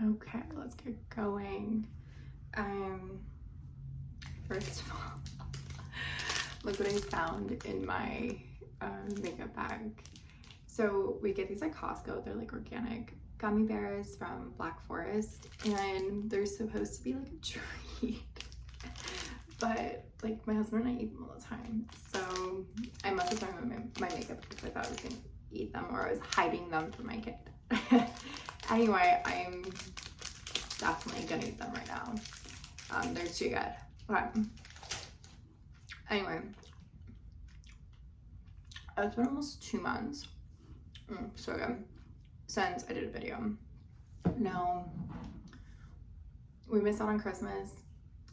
Okay, let's get going. First of all, look what I found in my makeup bag. So we get these at Costco. They're like organic gummy bears from Black Forest, and they're supposed to be like a treat. But like my husband and I eat them all the time, so I must have thrown my makeup because I thought I was gonna eat them, or I was hiding them from my kid. Anyway, I'm definitely gonna eat them right now. They're too good. Okay. Anyway, it's been almost 2 months. So good. Since I did a video. No, we missed out on Christmas,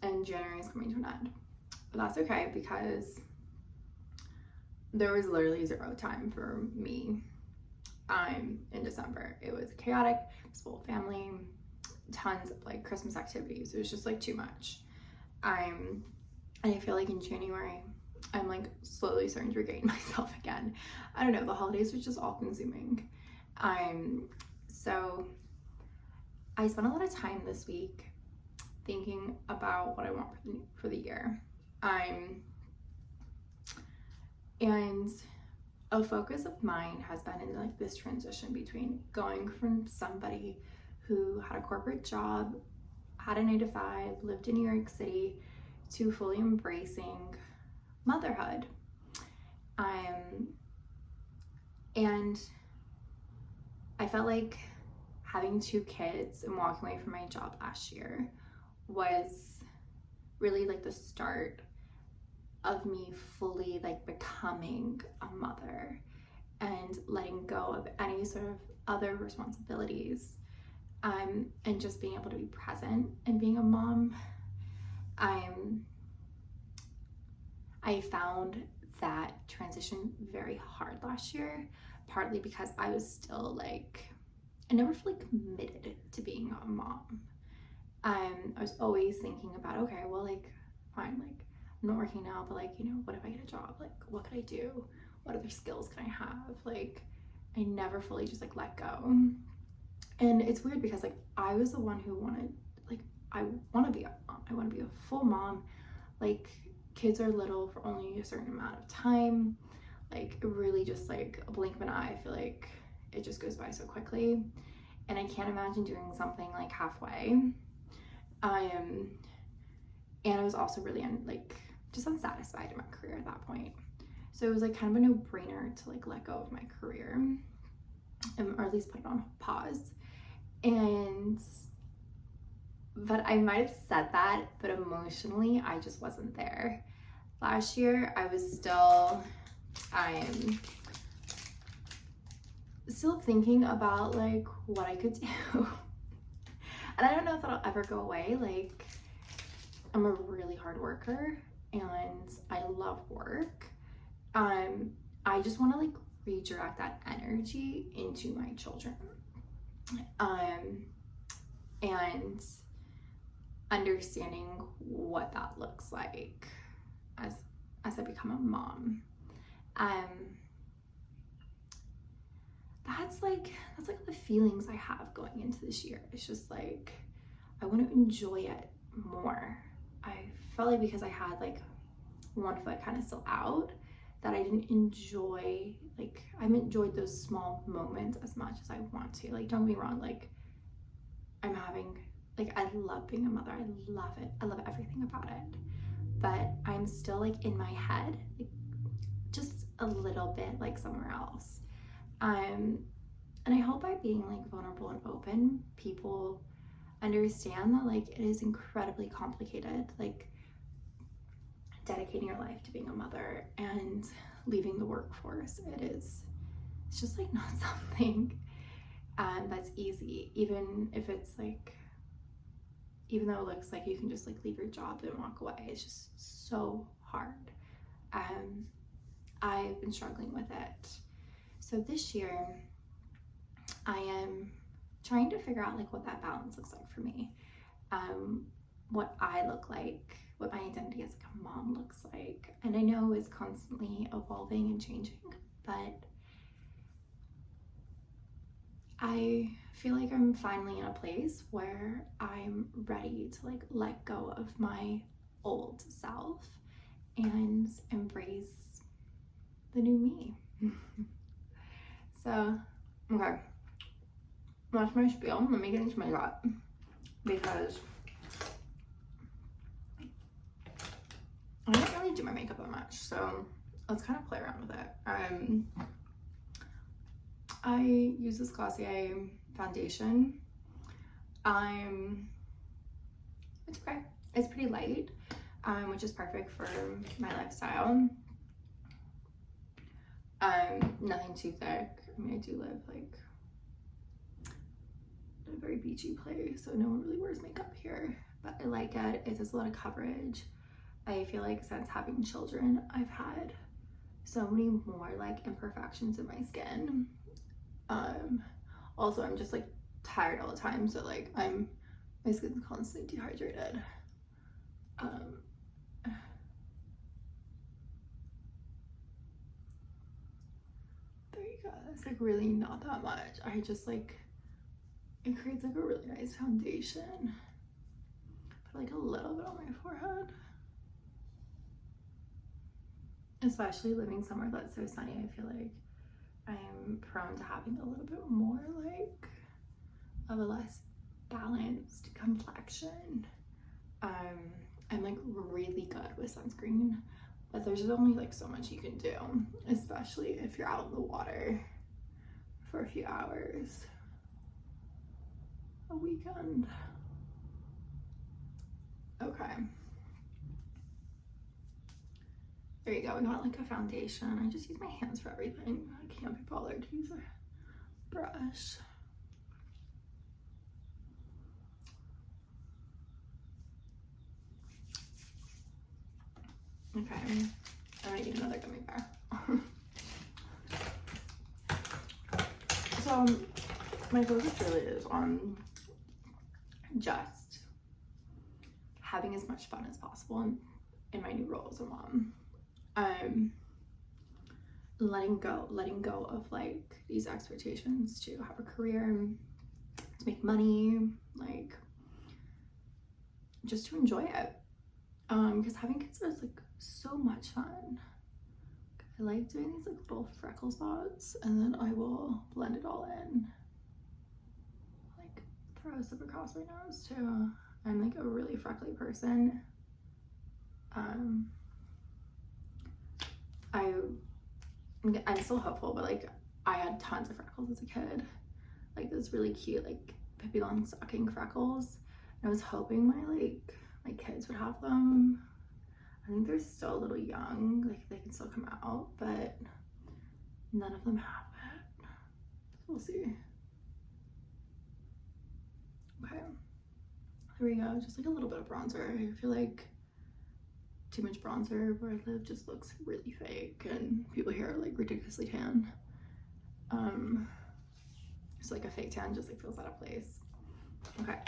and January is coming to an end. But that's okay because there was literally zero time for me in December. It was chaotic, it was full family, tons of like Christmas activities. It was just like too much. And I feel like in January, I'm like slowly starting to regain myself again. I don't know, the holidays were just all consuming. So I spent a lot of time this week thinking about what I want for the year. And a focus of mine has been in like this transition between going from somebody who had a corporate job, had a 9-to-5, lived in New York City, to fully embracing motherhood. And I felt like having 2 kids and walking away from my job last year was really like the start of me fully like becoming a mother and letting go of any sort of other responsibilities, and just being able to be present and being a mom. I found that transition very hard last year, partly because I was still like, I never fully committed to being a mom. I was always thinking about, okay, well, like, fine, like, I'm not working now, but like, you know, what if I get a job? Like, what could I do? What other skills can I have? Like, I never fully just like let go. And it's weird because like I was the one who wanted, like, I want to be a mom. I want to be a full mom. Like, kids are little for only a certain amount of time. Like, really just like a blink of an eye. I feel like it just goes by so quickly. And I can't imagine doing something like halfway. And I was also really just unsatisfied in my career at that point. So it was like kind of a no-brainer to like let go of my career, or at least put it on pause. But I might have said that, but emotionally I just wasn't there. Last year I was still thinking about like what I could do. And I don't know if that'll ever go away. Like, I'm a really hard worker and I love work. I just want to like redirect that energy into my children. And understanding what that looks like as I become a mom. That's like the feelings I have going into this year. It's just like I want to enjoy it more. I felt like because I had like one foot kind of still out, that I didn't enjoy, like, I haven't enjoyed those small moments as much as I want to. Like, don't get me wrong, like, I'm having, like, I love being a mother. I love it. I love everything about it. But I'm still like in my head, like, just a little bit like somewhere else. And I hope by being like vulnerable and open, people understand that like it is incredibly complicated, like dedicating your life to being a mother and leaving the workforce. It's just like not something that's easy, even if it's like, even though it looks like you can just like leave your job and walk away. It's just so hard. I've been struggling with it. So this year I am trying to figure out like what that balance looks like for me, what I look like, what my identity as like a mom looks like. And I know it's constantly evolving and changing, but I feel like I'm finally in a place where I'm ready to like let go of my old self and embrace the new me. So, okay, that's my spiel. Let me get into my thought because I don't really do my makeup that much, so let's kind of play around with it. I use this Glossier foundation. It's okay. It's pretty light, which is perfect for my lifestyle. Nothing too thick. I mean, I do live like in a very beachy place, so no one really wears makeup here, but I like it. It does a lot of coverage. I feel like since having children, I've had so many more like imperfections in my skin. Also, I'm just like tired all the time, so like my skin's constantly dehydrated. There you go. It's like really not that much. I just like, it creates like a really nice foundation. Put like a little bit on my forehead. Especially living somewhere that's so sunny, I feel like I'm prone to having a little bit more like of a less balanced complexion. I'm like really good with sunscreen, but there's only like so much you can do, especially if you're out in the water for a few hours a weekend. Okay. There you go, we got like a foundation. I just use my hands for everything. I can't be bothered to use a brush. Okay, I'm gonna eat another gummy bear. So my focus really is on just having as much fun as possible in my new role as a mom. Letting go of like these expectations to have a career, to make money, like just to enjoy it. Because having kids is like so much fun. I like doing these like little freckle spots, and then I will blend it all in. Like throw some across my nose too. I'm like a really freckly person. I'm still hopeful, but like I had tons of freckles as a kid, like those really cute like Pippi Longstocking freckles. And I was hoping my kids would have them. I think they're still a little young, like they can still come out, but none of them have it. We'll see. Okay, there we go. Just like a little bit of bronzer. I feel like too much bronzer where I live just looks really fake, and people here are like ridiculously tan. It's like a fake tan just like feels out of place. Okay.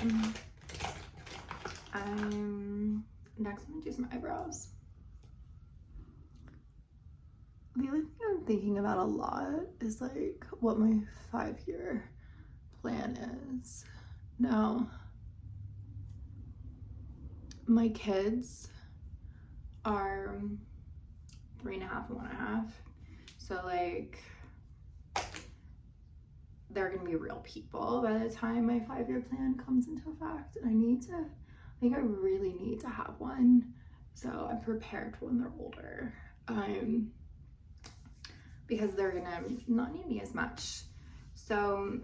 Next I'm gonna do some eyebrows. The other thing I'm thinking about a lot is like what my 5-year plan is. Now, my kids are 3.5 and 1.5, so like they're gonna be real people by the time my 5-year plan comes into effect, and I really need to have one, so I'm prepared for when they're older, because they're gonna not need me as much. So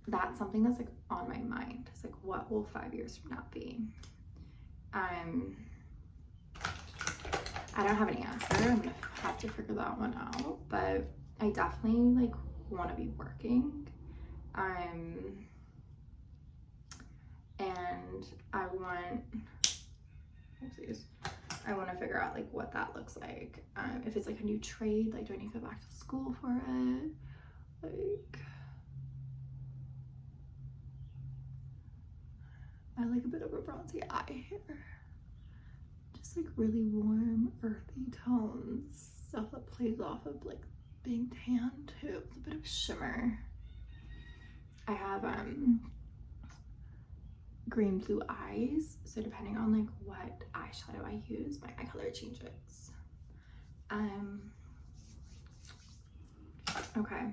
that's something that's like on my mind. It's like, what will 5 years from now be? I don't have an answer. I'm gonna have to figure that one out, but I definitely like want to be working. And I want to figure out like what that looks like. If it's like a new trade, like do I need to go back to school for it? Like I like a bit of a bronzy eye here. Just like really warm, earthy tones, stuff that plays off of like being tan too, with a bit of shimmer. I have green blue eyes, so depending on like what eyeshadow I use, my eye color changes. Okay,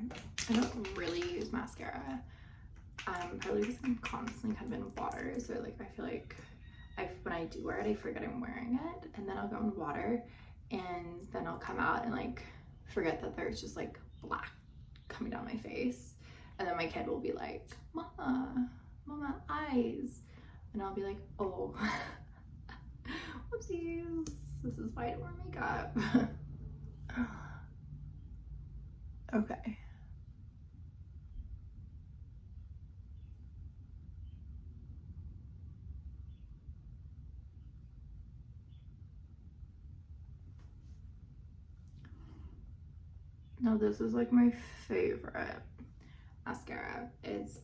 I don't really use mascara, probably because I'm constantly kind of in water, so like I feel like when I do wear it, I forget I'm wearing it, and then I'll go in water, and then I'll come out and like forget that there's just like black coming down my face, and then my kid will be like, Mama, eyes, and I'll be like, oh, whoopsies, this is why I don't wear makeup. Okay. Now this is like my favorite mascara. It's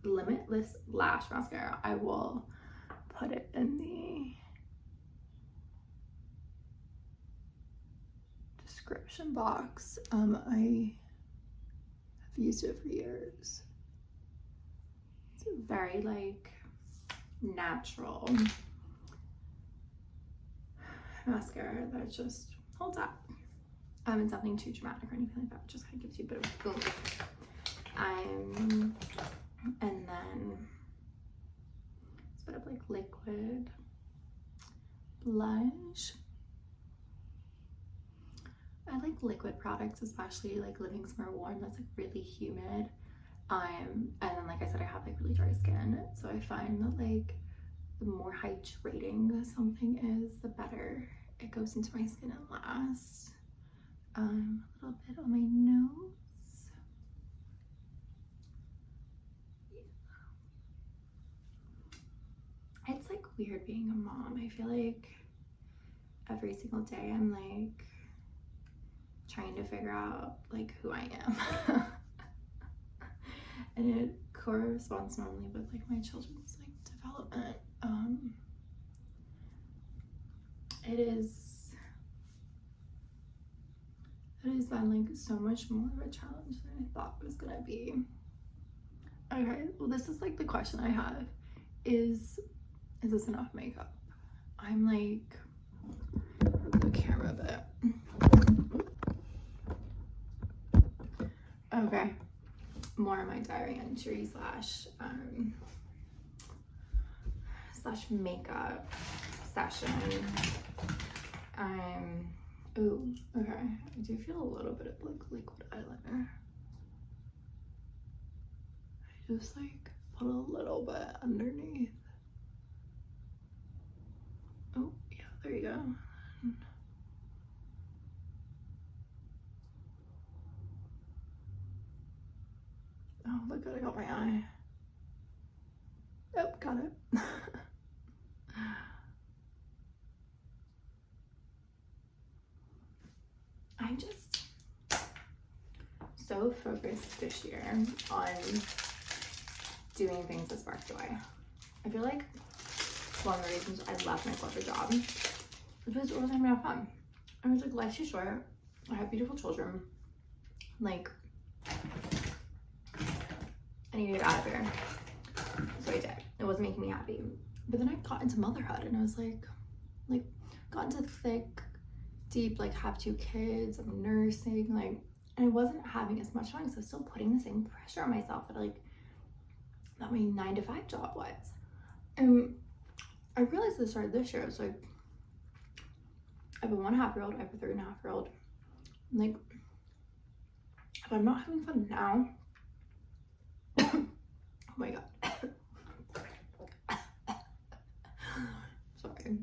Limitless Lash Mascara. I will put it in the description box. I have used it for years. It's a very like natural mascara that just holds up. It's nothing too dramatic or anything like that. It just kind of gives you a bit of oomph. And then it's a bit of like liquid blush. I like liquid products, especially like living somewhere warm that's like really humid. And then like I said, I have like really dry skin, so I find that like the more hydrating something is, the better it goes into my skin and lasts. A little bit on my nose. It's like weird being a mom. I feel like every single day I'm like trying to figure out like who I am. And it corresponds normally with like my children's like development. It has been like so much more of a challenge than I thought it was gonna be. Okay, well this is like the question I have is this enough makeup? I'm like the camera bit. Okay, more of my diary entry slash makeup session. Ooh, okay, I do feel a little bit of like liquid eyeliner. I just like put a little bit underneath. Oh yeah, there you go. Oh, look good, I got my eye. Yep, got it. I'm just so focused this year on doing things that spark joy. I feel like one of the reasons I left my corporate job is because it wasn't having enough fun. I was like, life's too short. I have beautiful children. Like, I need to get out of here. So I did. It wasn't making me happy. But then I got into motherhood and I was like got into thick, deep, like have 2 kids, I'm nursing, like, and I wasn't having as much fun because I was still putting the same pressure on myself that like that my 9-to-5 job was. And I realized at the start of this year, I was like, I have a 1.5-year-old, I have a 3.5-year-old. Like, if I'm not having fun now, oh my god. Sorry.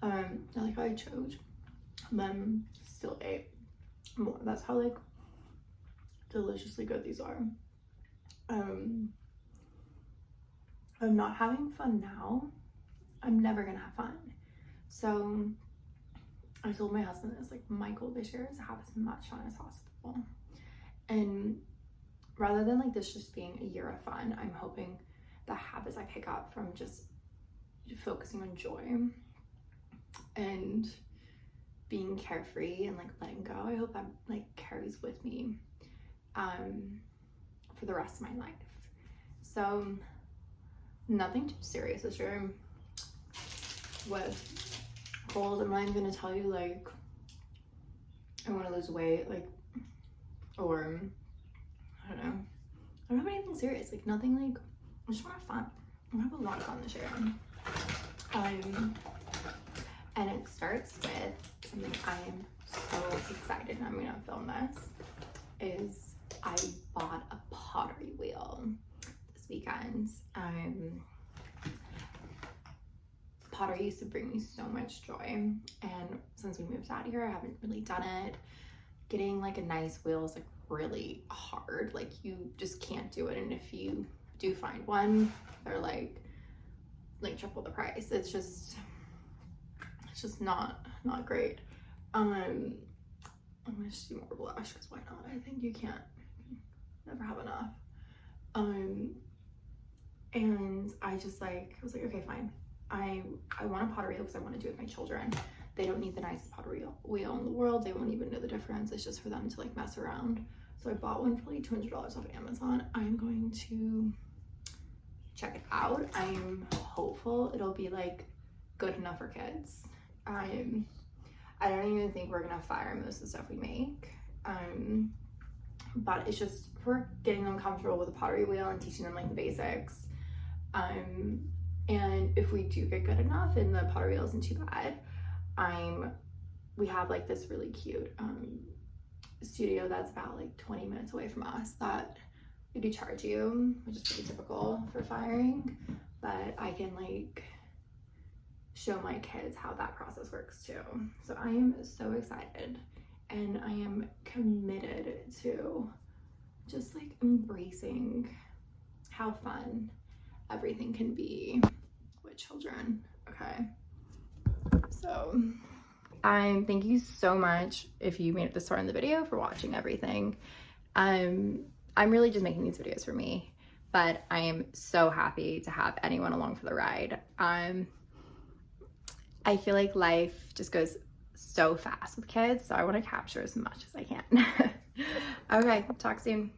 I like how I choked, then still ate more. That's how like deliciously good these are. I'm not having fun now, I'm never gonna have fun. So I told my husband this, like, my goal this year is to have as much fun as possible. And rather than like this just being a year of fun, I'm hoping the habits I pick up from just focusing on joy and being carefree and like letting go. I hope that like carries with me for the rest of my life. So nothing too serious this year with goals. I'm not even gonna tell you like I want to lose weight, like, or I don't have anything serious, like nothing, like I just want to have fun. I want to have a lot of fun this year. And it starts with something I am so excited, I'm gonna film this, is I bought a pottery wheel this weekend. Pottery used to bring me so much joy, and since we moved out here I haven't really done it. Getting like a nice wheel is like really hard, like you just can't do it, and if you do find one, they're like triple the price. It's just not great. I'm gonna just do more blush because why not? I think you can't never have enough. And I just like, I was like, okay, fine. I want a pottery wheel because I want to do it with my children. They don't need the nicest pottery wheel in the world. They won't even know the difference. It's just for them to like mess around. So I bought one for like $200 off Amazon. I'm going to check it out. I'm hopeful it'll be like good enough for kids. I don't even think we're gonna fire most of the stuff we make. But it's just for getting them comfortable with the pottery wheel and teaching them like the basics. And if we do get good enough and the pottery wheel isn't too bad, we have like this really cute studio that's about like 20 minutes away from us that they do charge you, which is pretty typical for firing, but I can like show my kids how that process works too. So I am so excited, and I am committed to just like embracing how fun everything can be with children. Okay, so thank you so much if you made it this far in the video for watching everything. I'm really just making these videos for me, but I am so happy to have anyone along for the ride. I feel like life just goes so fast with kids, so I want to capture as much as I can. Okay, talk soon.